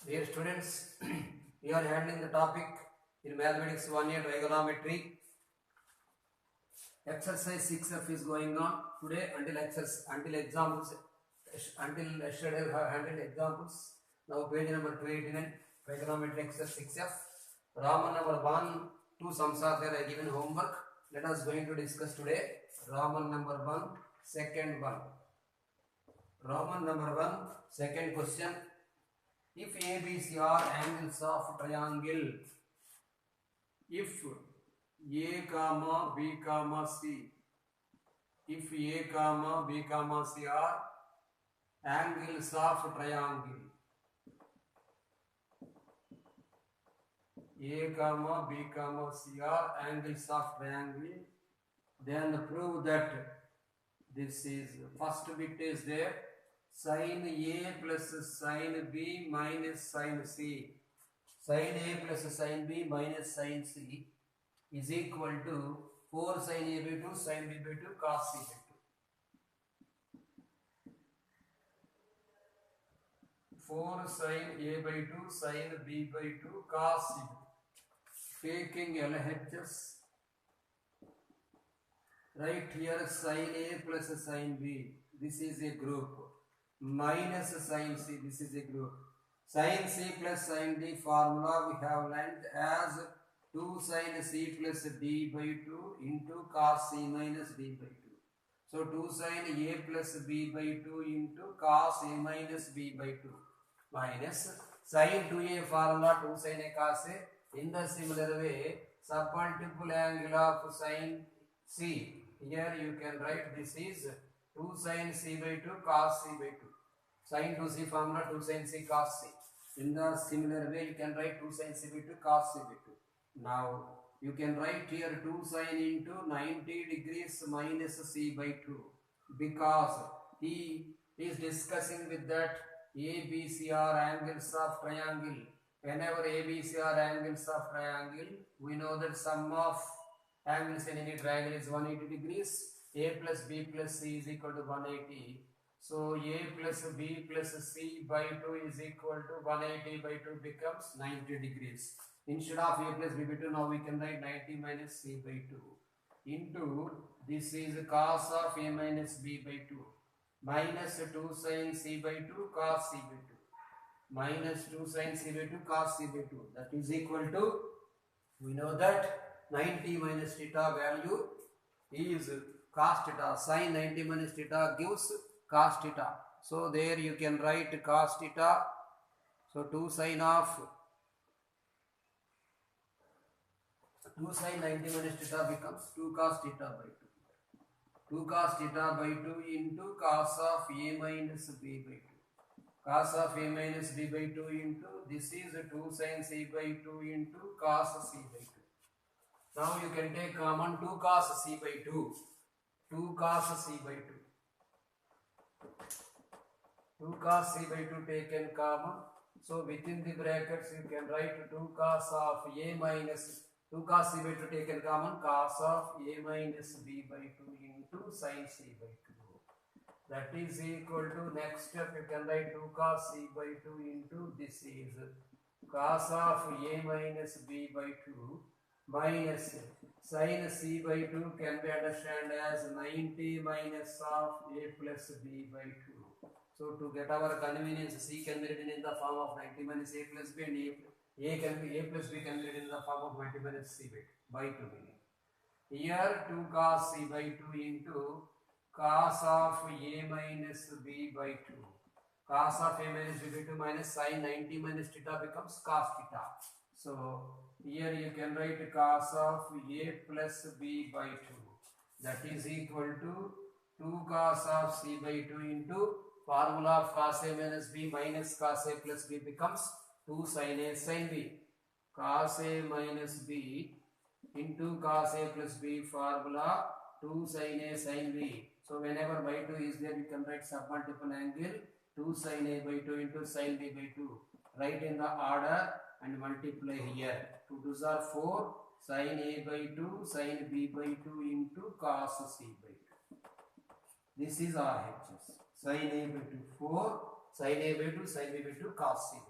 Dear students, we are handling the topic in Mathematics 1A Trigonometry. Exercise 6F is going on today until examples. Until yesterday we have handled examples. Now page number 289, Trigonometry Ex6F. Roman number 1, 2 sums are there. I given homework. Let us going to discuss today. Roman number 1, second one. Roman number 1, second question. If ABC are angles of triangle, if A comma B comma C, if A comma B comma C are angles of triangle, A comma B comma C are angles of triangle, then prove that this is first bit is there. Sin A plus sin B minus sin C. Sin A plus sin B minus sin C is equal to 4 sin A by 2 sin B by 2 cos C by 2. 4 sin A by 2 sin B by 2 cos C by 2. Taking LHS, right here sin A plus sin B, this is a group. Minus sin C, this is a group. Sin C plus sin D formula we have learnt as 2 sin C plus D by 2 into cos C minus D by 2. So 2 sin A plus B by 2 into cos A minus B by 2 minus sin 2A formula 2 sin A cos A. In the similar way, submultiple angle of sin C. Here you can write this is 2 sin C by 2 cos C by 2. Sin 2C formula 2 sin C cos C. In the similar way, you can write 2 sin C by 2 cos C by 2. Now, you can write here 2 sin into 90 degrees minus C by 2. Because he is discussing with that ABC are angles of triangle. Whenever ABC are angles of triangle, we know that sum of angles in any triangle is 180 degrees. A plus B plus C is equal to 180. So A plus B plus C by 2 is equal to 180 by 2 becomes 90 degrees. Instead of A plus B by 2, now we can write 90 minus C by 2 into this is cos of A minus B by 2 minus 2 sin C by 2 cos C by 2 minus 2 sin C by 2 cos C by 2. That is equal to, we know that 90 minus theta value is cos theta. Sin 90 minus theta gives cos theta. So there you can write cos theta. So 2 sin 90 minus theta becomes 2 cos theta by 2. 2 cos theta by 2 into cos of A minus B by 2. Cos of A minus B by 2 into this is 2 sin C by 2 into cos C by 2. Now you can take common 2 cos C by 2. 2 cos C by 2. 2 cos C by 2 taken common. So within the brackets you can write 2 cos of A minus 2 cos C by 2 taken common, cos of A minus B by 2 into sin C by 2. That is equal to, next step you can write 2 cos C by 2 into this is cos of A minus B by 2 minus sin C by 2 can be understood as 90 minus of A plus B by 2. So to get our convenience, C can be written in the form of 90 minus A plus B and A plus B can be written in the form of 90 minus C by 2 meaning. Here 2 cos C by 2 into cos of A minus B by 2. Cos of A minus B by 2 minus sin 90 minus theta becomes cos theta. So here you can write cos of A plus B by 2. That is equal to 2 cos of C by 2 into formula of cos A minus B minus cos A plus B becomes 2 sin A sin B. Cos A minus B into cos A plus B formula 2 sin A sin B. So whenever by 2 is there, you can write submultiple angle 2 sin A by 2 into sin B by 2. Write in the order and multiply here. 2 2s are 4 sin A by 2 sin B by 2 into cos C by 2. This is RHS. Sin A by 2 4 sin A by 2 sin B by 2 cos C by 2.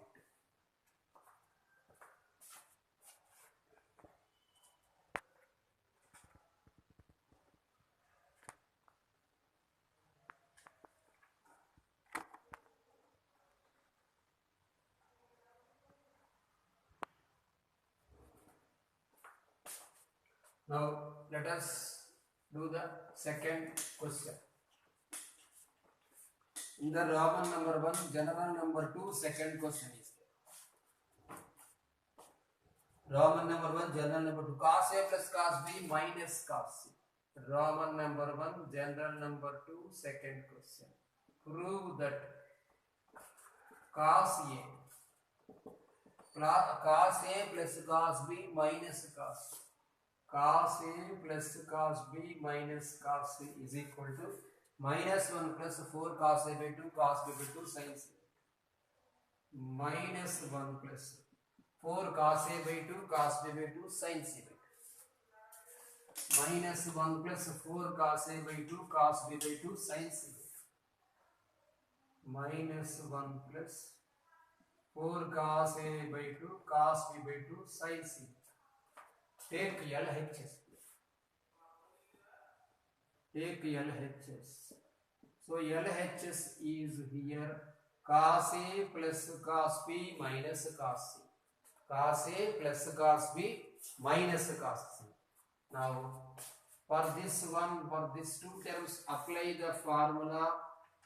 Now let us do the second question. In the Roman number 1, general number 2, second question is there. Roman number 1, general number 2, cos A plus cos B minus cos C. Roman number 1, general number 2, second question. Prove that cos A plus cos B minus cos C. Cos A plus cos B minus cos C is equal to minus 1 plus 4 cos A by 2 cos B by 2 sin C. Minus 1 plus 4 cos A by 2 cos B by 2 sin C by 2. Minus 1 plus 4 cos A by 2 cos B by 2 sin C by 2. Minus 1 plus 4 cos A by 2 cos B by 2 sin C. Take LHS. Take LHS. So LHS is here cos A plus cos B minus cos C. Cos A plus cos B minus cos C. Now for this one, for these two terms, apply the formula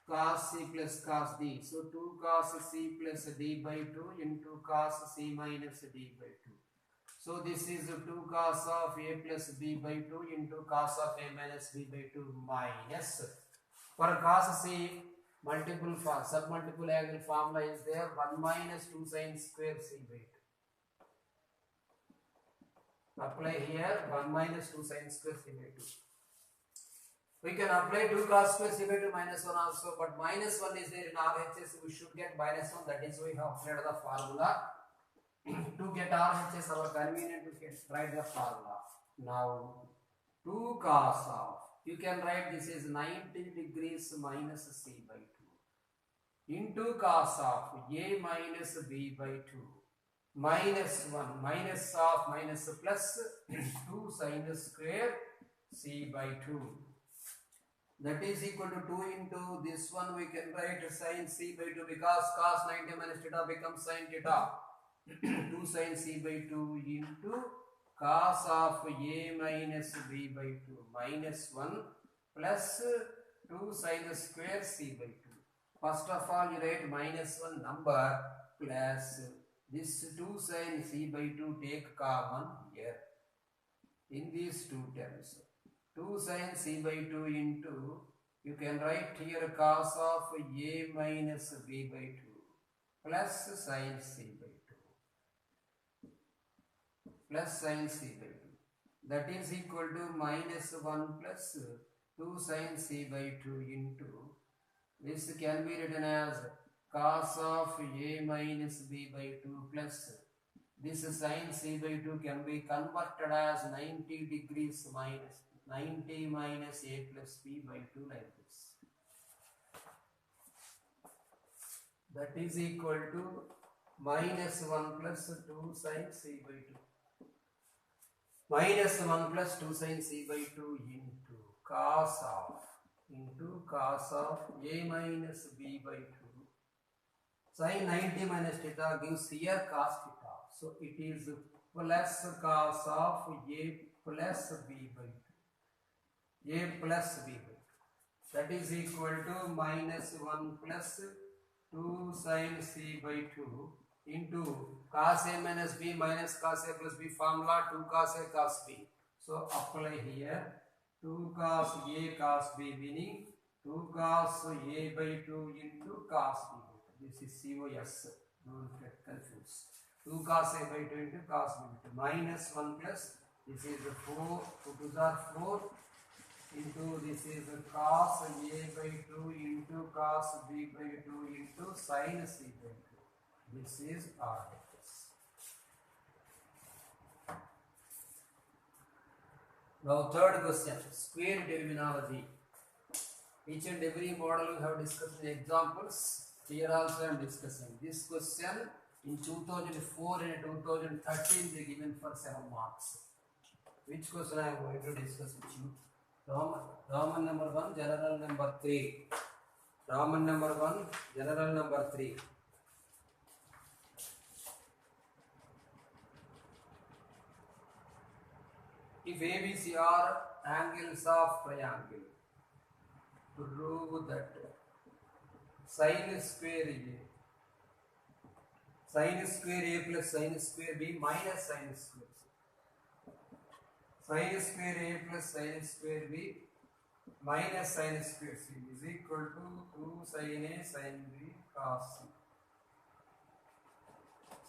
cos C plus cos D. So 2 cos C plus D by 2 into cos C minus D by 2. So this is 2 cos of A plus B by 2 into cos of A minus B by 2 minus. For cos C, submultiple angle formula is there, 1 minus 2 sin square C by 2. Apply here 1 minus 2 sin square C by 2. We can apply 2 cos square C by 2 minus 1 also, but minus 1 is there in RHS, we should get minus 1, that is why we have applied the formula. To get RHS, our convenient to get write the formula. Now 2 cos of, you can write this is 90 degrees minus C by 2 into cos of A minus B by 2 minus 1 minus of minus plus 2 sin square C by 2. That is equal to 2 into this one, we can write sin C by 2 because cos 90 minus theta becomes sin theta. 2 sin C by 2 into cos of A minus B by 2 minus 1 plus 2 sin square C by 2. First of all, you write minus 1 number plus this 2 sin C by 2 take common here in these two terms. 2 sin C by 2 into, you can write here cos of A minus B by 2 plus sin C by 2 plus sin C by 2. That is equal to minus 1 plus 2 sin C by 2 into, this can be written as cos of A minus B by 2 plus this sin C by 2 can be converted as 90 degrees minus 90 minus A plus B by 2 like this. That is equal to minus 1 plus 2 sin C by 2. Minus 1 plus 2 sin C by 2 into cos of A minus B by 2. Sin 90 minus theta gives here cos theta. So it is plus cos of A plus B by 2. A plus B by 2. That is equal to minus 1 plus 2 sin C by 2 into cos A minus B minus cos A plus B formula 2 cos A cos B. So apply here 2 cos A cos B meaning 2 cos A by 2 into cos B. This is COS. Don't get confused. 2 cos A by 2 into cos B by 2 minus 1 plus this is 4 2 to are 4 into this is cos A by 2 into cos B by 2 into sin C by 2. This is RHS. Now third question, square terminology. Each and every model we have discussed in examples. Here also I am discussing. This question in 2004 and 2013 they given for 7 marks. Which question I am going to discuss with you? Roman number 1, general number 3. Roman number 1, general number 3. if ABC are angles of triangle, prove that sin square A plus sin square B minus sin square C. Sin square A plus sin square B minus sin square C is equal to 2 sin A sin B cos C.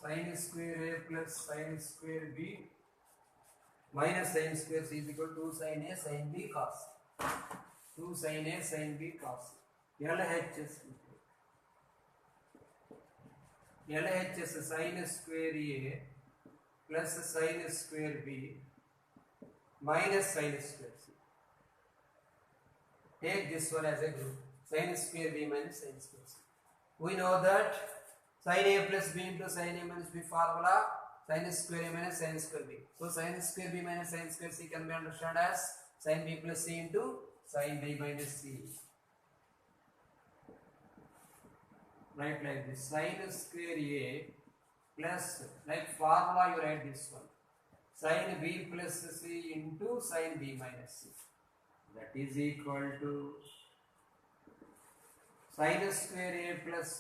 Sin square A plus sin square B minus sin square C is equal to 2 sin A sin B cos C. 2 sin A sin B cos C. LHS sin square A plus sin square B minus sin square C. Take this one as a group. Sin square B minus sin square C. We know that sin A plus B into sin A minus B formula, sin square A minus sin square B. So sin square B minus sin square C can be understood as sin B plus C into sin B minus C. Write like this: sin square A plus, like formula you write this one, sin B plus C into sin B minus C. That is equal to sin square A plus,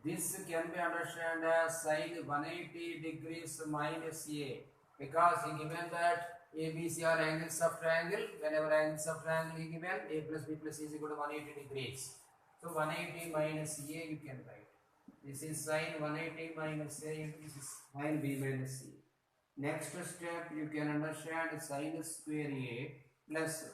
this can be understood as sin 180 degrees minus A, because he given that ABC are angles of triangle. Whenever angles of triangle he given, A plus B plus C is equal to 180 degrees. So 180 minus A you can write. This is sin 180 minus A, and this is sin B minus C. Next step you can understand sin square A plus,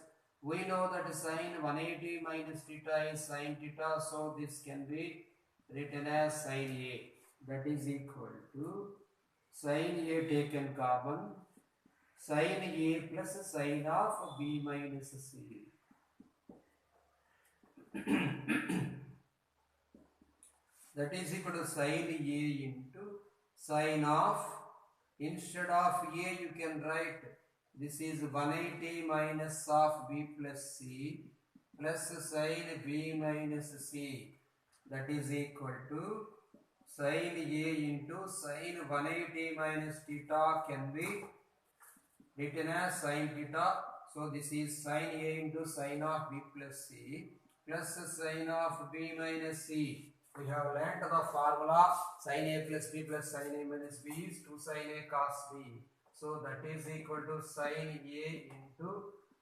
we know that sin 180 minus theta is sin theta, so this can be written as sin A. That is equal to sin A taken common, sin A plus sin of B minus C. That is equal to sin A into sin of, instead of A you can write, this is 180 minus of B plus C plus sin B minus C. That is equal to sin A into sin 180 minus theta can be written as sin theta. So this is sin A into sin of B plus C plus sin of B minus C. We have learnt the formula sin A plus B plus sin A minus B is 2 sin A cos B. So that is equal to sin A into,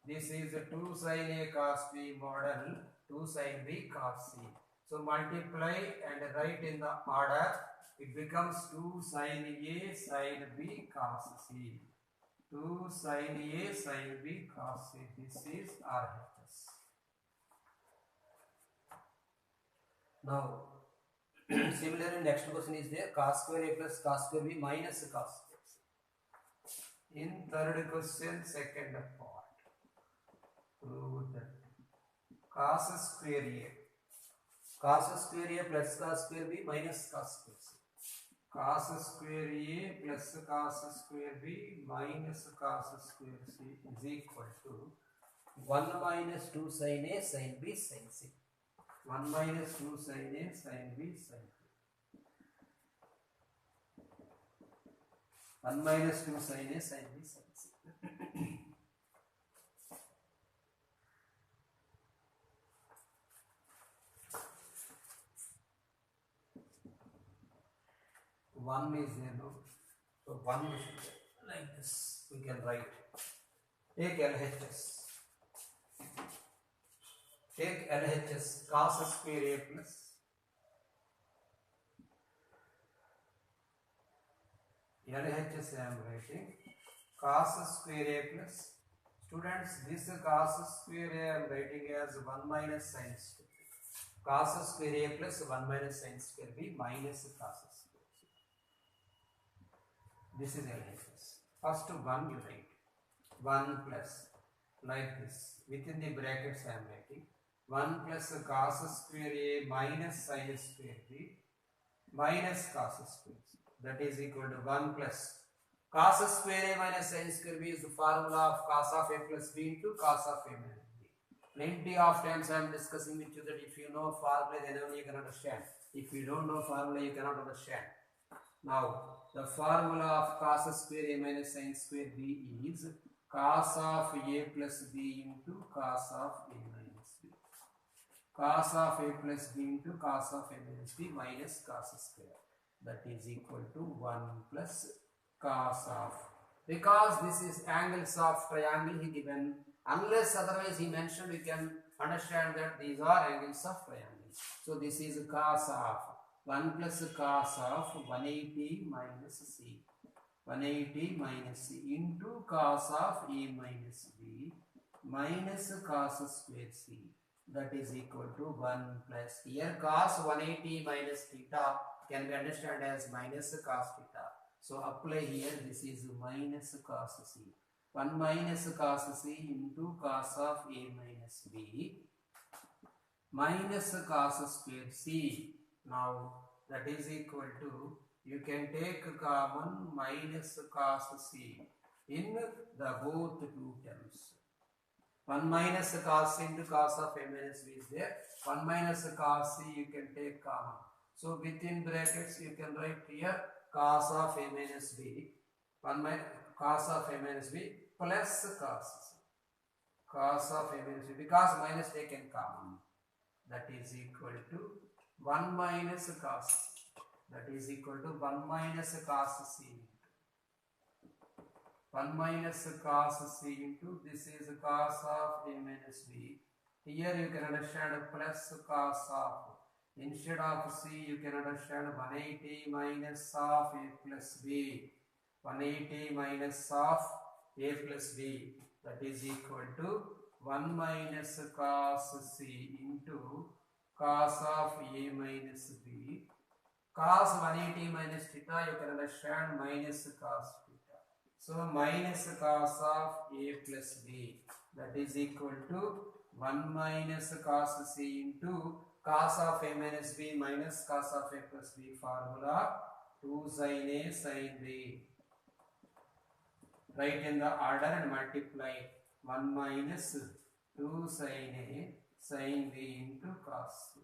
this is 2 sin A cos B model 2 sin B cos C. So multiply and write in the order, it becomes 2 sin A sin B cos C. 2 sin A sin B cos C. This is RHS. Now, similarly, next question is there, cos square A plus cos square B minus cos square C. In third question, second part, prove that cos square A plus cos square B minus cos square C. Cos square A plus cos square B minus cos square C is equal to 1 minus 2 sin A sin B sin C. 1 minus 2 sin A sin B sin B. 1 minus 2 sin A sin B sin C. 1 is there, no? So 1 is there. Like this we can write. Take LHS. Take LHS, cos square A plus LHS I am writing cos square A plus, students, this cos square A I am writing as 1 minus sin square B. Cos square A plus 1 minus sin square B minus cos square C. This is LHS. First 1 you write. 1 plus, like this, within the brackets I am writing 1 plus cos square A minus sin square B minus cos square C. That is equal to 1 plus cos square A minus sin square B is the formula of cos of A plus B into cos of A minus B. Plenty of times I am discussing with you that if you know formula then only you can understand. If you don't know formula you cannot understand. Now, the formula of cos square A minus sin square B is cos of A plus B into cos of A minus B. Cos of A plus B into cos of A minus B minus cos square. That is equal to 1 plus cos of. Because this is angles of triangle he given. Unless otherwise he mentioned, you can understand that these are angles of triangle. So this is cos of 1 plus cos of 180 minus C. 180 minus C into cos of A minus B minus cos square C. That is equal to 1 plus. Here cos 180 minus theta can be understood as minus cos theta. So apply here, this is minus cos C. 1 minus cos C into cos of A minus B minus cos square C. Now that is equal to, you can take common minus cos C in the both two terms. 1 minus cos C into cos of A minus B is there. 1 minus cos C you can take common. So within brackets you can write here cos of A minus B, 1 minus cos of A minus B plus cos C. Cos of A minus B, because minus taken common. That is equal to 1 minus cos C. That is equal to 1 minus cos C. 1 minus cos C into, this is cos of A minus B. Here you can understand plus cos of. Instead of C you can understand 180 minus of A plus B. 180 minus of A plus B. That is equal to 1 minus cos C into cos of A minus B. Cos 180 minus theta you can understand minus cos theta. So minus cos of A plus B. That is equal to 1 minus cos C into cos of A minus B minus cos of A plus B. Formula 2 sin A sin B. Write in the order and multiply. 1 minus 2 sin A sin B into cos C.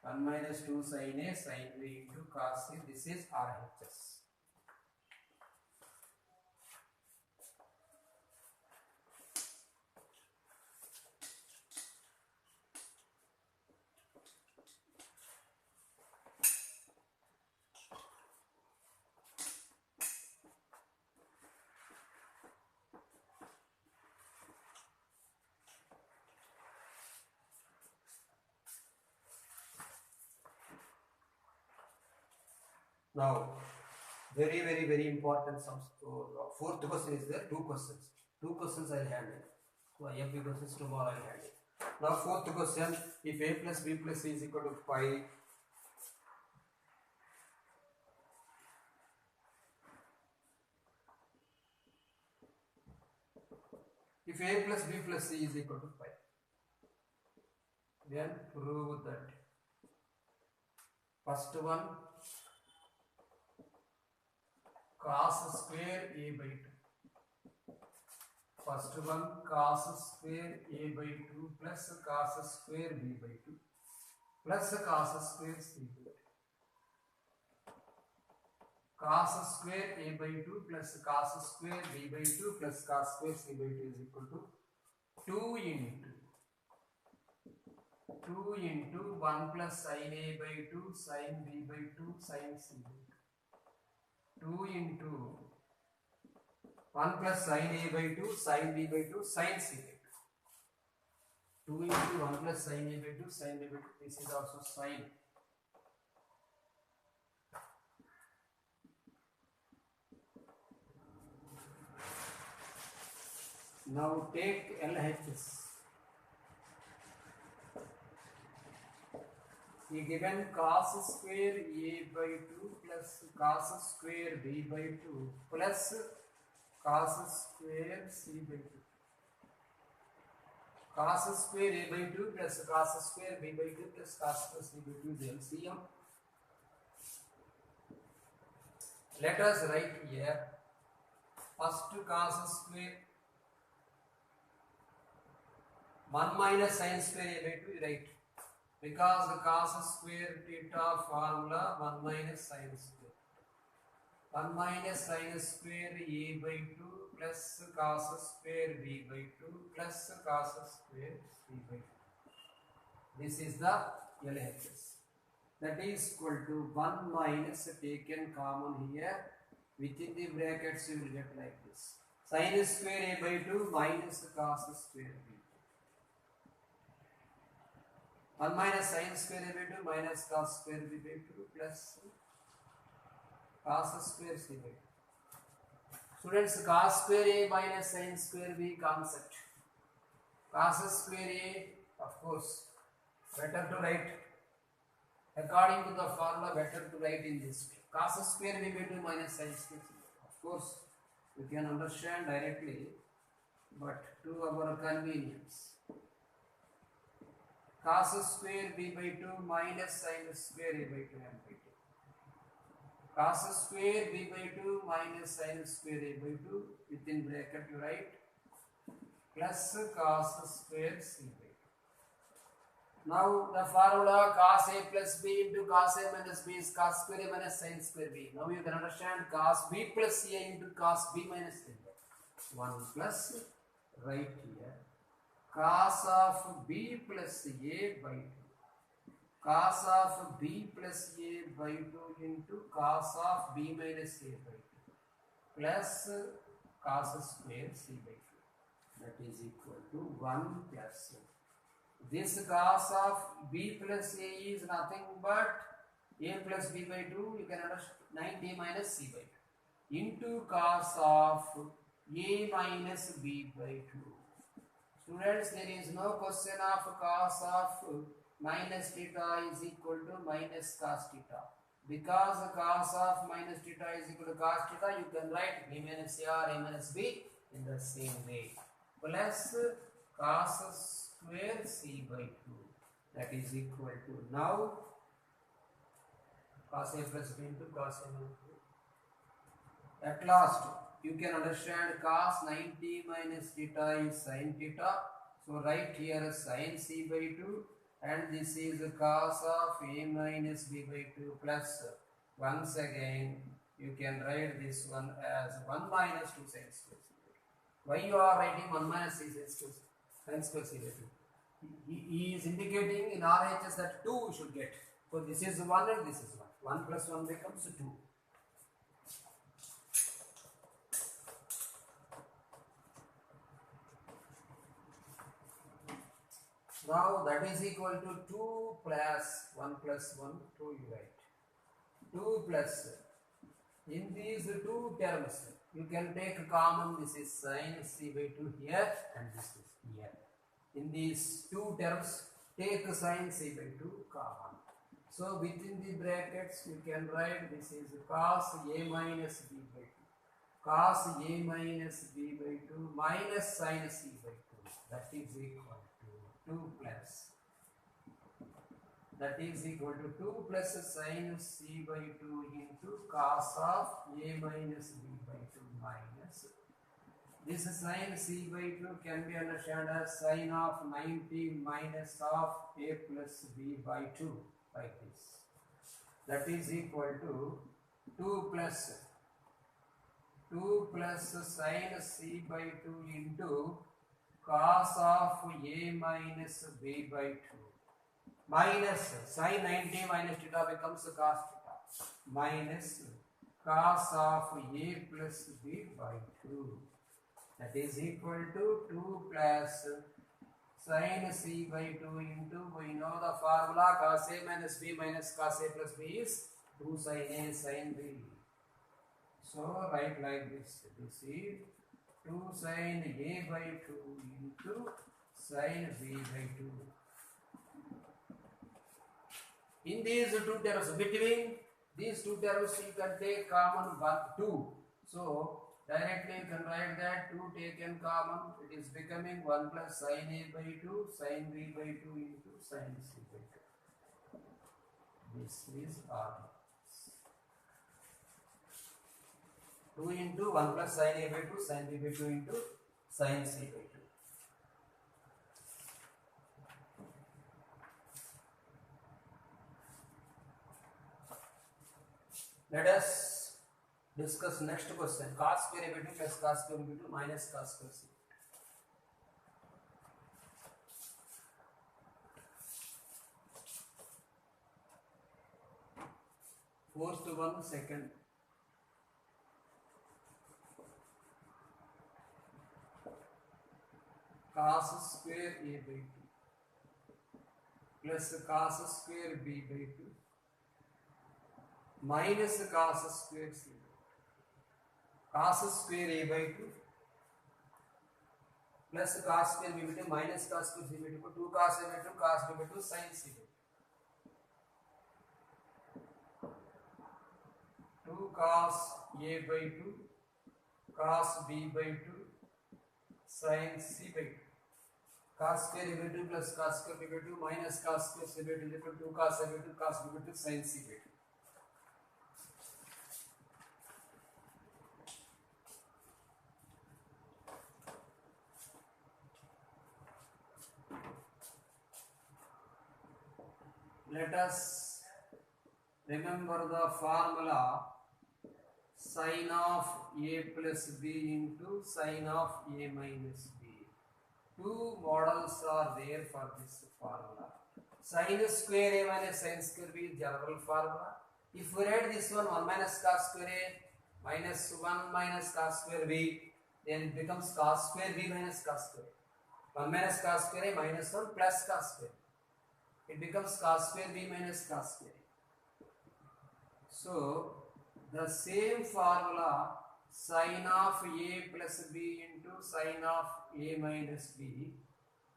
1 minus 2 sin A sin B into cos C. This is RHS. Now, very important sums. Fourth question is there, 2 questions. 2 questions I will handle. So FB questions tomorrow I will handle. Now fourth question, if A plus B plus C is equal to pi, if A plus B plus C is equal to pi, then prove that. First one, cos square A by 2. First one, cos square A by 2 plus cos square B by 2 plus cos square C by 2. Cos square A by 2 plus cos square B by 2 plus cos square C by 2 is equal to 2 into 1 plus sin A by 2 sin B by 2 sin C by 2. 2 into 1 plus sin A by 2 sin B by 2 sin C by 2. 2 into 1 plus sin A by 2 sin B by 2. This is also sin. Now take LHS. He given cos square A by 2 plus cos square B by 2 plus cos square C by 2. Cos square A by 2 plus cos square B by 2 plus cos square C by 2 is LCM. Let us write here first cos square 1 minus sin square A by 2 is right. Because the cos square theta formula 1 minus sin square. 1 minus sin square a by 2 plus cos square b by 2 plus cos square c by 2. This is the LHS. That is equal to 1 minus taken common here. Within the brackets you will get like this. Sin square a by 2 minus cos square b. 1 minus sin square a by 2 minus cos square b by 2 plus cos square c by 2. Students, cos square a minus sin square b concept. Cos square a, of course, better to write according to the formula, better to write in this way. Cos square b by 2 minus sin square c by 2. Of course, you can understand directly, but to our convenience. Cos square b by 2 minus sin square a by 2 m by 2. Cos square b by 2 minus sin square a by 2, within bracket you write, plus cos square c by 2. Now the formula cos a plus b into cos a minus b is cos square a minus sin square b. Now you can understand cos b plus a into cos b minus a. 1 plus, right here, cos of b plus a by 2. Cos of b plus a by 2 into cos of b minus a by 2 plus cos square c by 2. That is equal to 1 plus. This cos of b plus a is nothing but a plus b by 2. You can understand 9a minus c by 2 into cos of a minus b by 2. Students, there is no question of cos of minus theta is equal to minus cos theta. Because cos of minus theta is equal to cos theta, you can write b minus a or a minus b in the same way. Plus cos square c by 2. That is equal to, now cos a plus b into cos a minus b. At last, you can understand cos 90 minus theta is sin theta. So write here sin c by 2, and this is cos of a minus b by 2 plus, once again you can write this one as 1 minus 2 sin square c by 2. Why you are writing 1 minus sin square c by 2? He is indicating in RHS that 2 we should get. So this is 1 and this is 1. 1 plus 1 becomes 2. Now that is equal to 2 plus 1 plus 1, 2 you write. 2 plus, in these two terms, you can take common, this is sin c by 2 here and this is here. In these two terms, take sin c by 2 common. So within the brackets, you can write this is cos a minus b by 2. Cos a minus b by 2 minus sin c by 2. That is equal to 2 plus. That is equal to 2 plus sin c by 2 into cos of a minus b by 2 minus. This sin c by 2 can be understood as sin of 90 minus of a plus b by 2, like this. That is equal to 2 plus sin c by 2 into cos of a minus b by 2 minus sin 90 minus theta becomes cos theta minus cos of a plus b by 2. That is equal to 2 plus sin c by 2 into, we know the formula, cos a minus b minus cos a plus b is 2 sin a sin b. So write like this. This is 2 sin a by 2 into sin b by 2. In these two terms, between these two terms, you can take common 1, 2. So directly you can write that 2 taken common, it is becoming 1 plus sin a by 2 sin b by 2 into sin c by 2. This is R. 2 into 1 plus sin a by 2 sin b by 2 into sin c by 2. Let us Discuss next question. Cos square A by 2 plus cos square B by 2 minus cos square C. 4:1 second. Cos square A by 2 plus cos square B by 2 minus cos square C. Cos square A by 2 plus cos square B by 2 minus cos square C by 2, 2 cos A by 2 cos B by 2 sin C by 2, 2 cos A by 2 cos B by 2 sin C by 2. Cos square A by 2 plus cos square B by 2 minus cos square C by 2 is equal to 2 cos A by 2 cos B by 2 sin C by 2. Let us remember the formula sin of A plus B into sin of A minus B. Two models are there for this formula. Sin square A minus sin square B is general formula. If we write this one 1 minus cos square A minus 1 minus cos square B, then it becomes cos square B minus cos square A. 1 minus cos square A minus 1 plus cos square. It becomes cos square B minus cos square A. So, the same formula sin of A plus B into sin of A minus B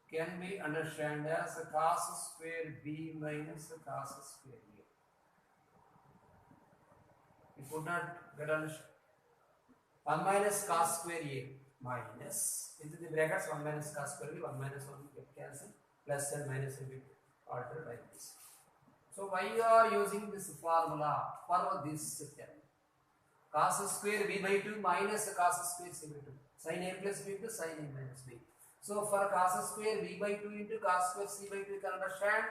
can be understood as cos square B minus cos square A. You could not get understood. 1 minus cos square A minus into the brackets 1 minus cos square B, 1 minus 1 get cancelled, plus and minus will be altered like this. So why you are using this formula for this term? Cos square B by 2 minus cos square C by 2. Sin A plus B into sin A minus B. So for cos square B by 2 into cos square C by 2, you can understand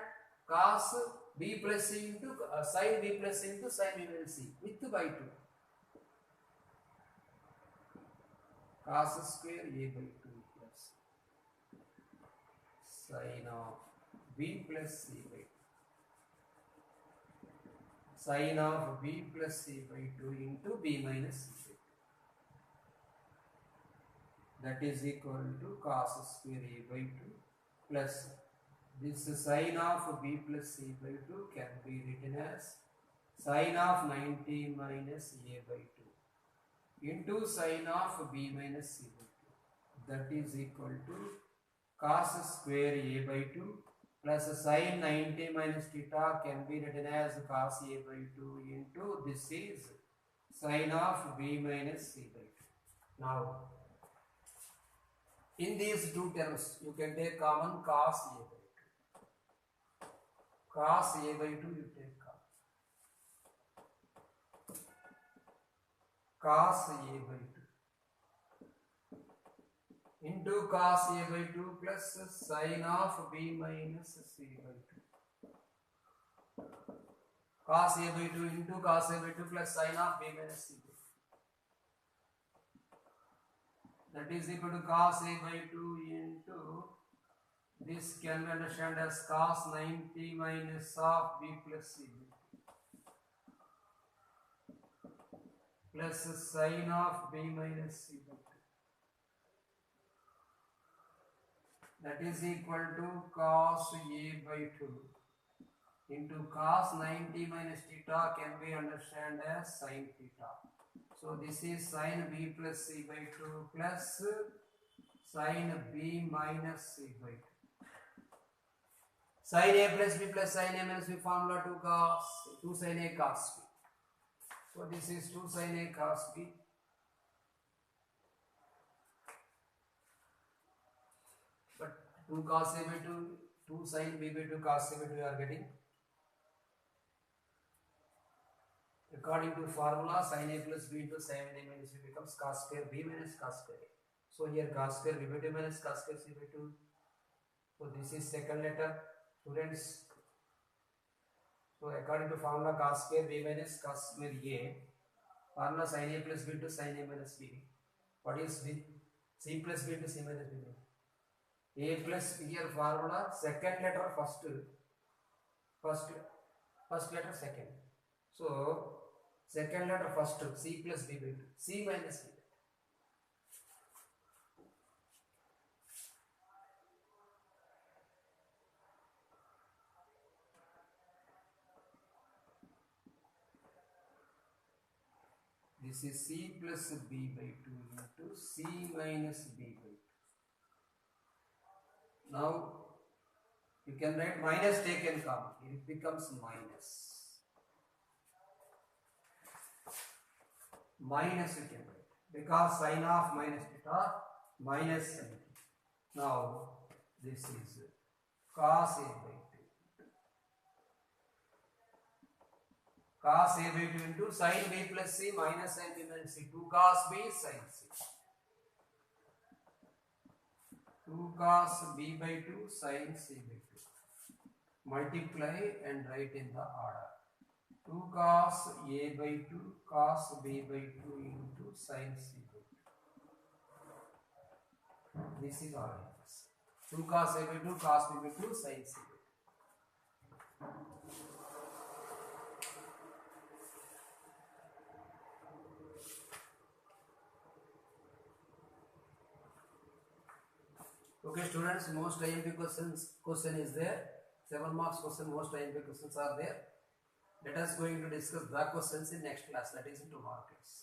cos B plus C into sin B plus C into sin B minus C with by 2. Cos square A by 2 plus sin of B plus C by 2. Sin of B plus C by 2 into B minus C by 2. That is equal to cos square A by 2 plus this sin of B plus C by 2 can be written as sin of 90 minus A by 2 into sin of B minus C by 2. That is equal to cos square A by 2 plus sin 90 minus theta can be written as cos A by 2 into this is sin of B minus C by 2. Now, in these two terms, you can take common cos A by 2. Cos A by 2 you take cos A by 2 into cos A by 2 plus sin of B minus C by 2. Cos A by 2 into cos A by 2 plus sin of B minus C by 2. That is equal to cos A by 2 into this can be understood as cos 90 minus of B plus C plus sin of B minus C by 2. That is equal to cos A by 2 into cos 90 minus theta can be understood as sin theta. So this is sin B plus C by 2 plus sin B minus C by 2. Sin A plus B plus sin A minus B formula 2 sin A cos B. So this is 2 sin A cos B. But 2 cos A by 2, 2 sin B by 2 cos A by 2 you are getting. According to formula, sin A plus B into sin A minus B becomes cos square B minus cos square A. So here cos square B by 2 minus cos square C by 2. So this is second letter, students. So according to formula, cos square B minus cos square A Formula sin A plus B to sin A minus B. What is B? C plus B to C minus B. A plus here formula, second letter first letter second. So second letter first, C plus B by 2. C minus B. This is C plus B by 2 into C minus B by 2. Now you can write minus taken common. It becomes minus. Minus you can write. Because sin of minus theta minus sin. Now this is cos A by 2. Cos A by 2 into sin B plus C minus sin B minus C. 2 cos B sin C. 2 cos B by 2 sin C by 2. Multiply and write in the order. 2 cos A by 2 cos B by 2 into sin C by 2. This is all it is. 2 cos A by 2 cos B by 2 sin C by 2. Okay students, most IMP question is there. 7 marks question, most IMP questions are there. Let us going to discuss the questions in next class, that is in tomorrow class.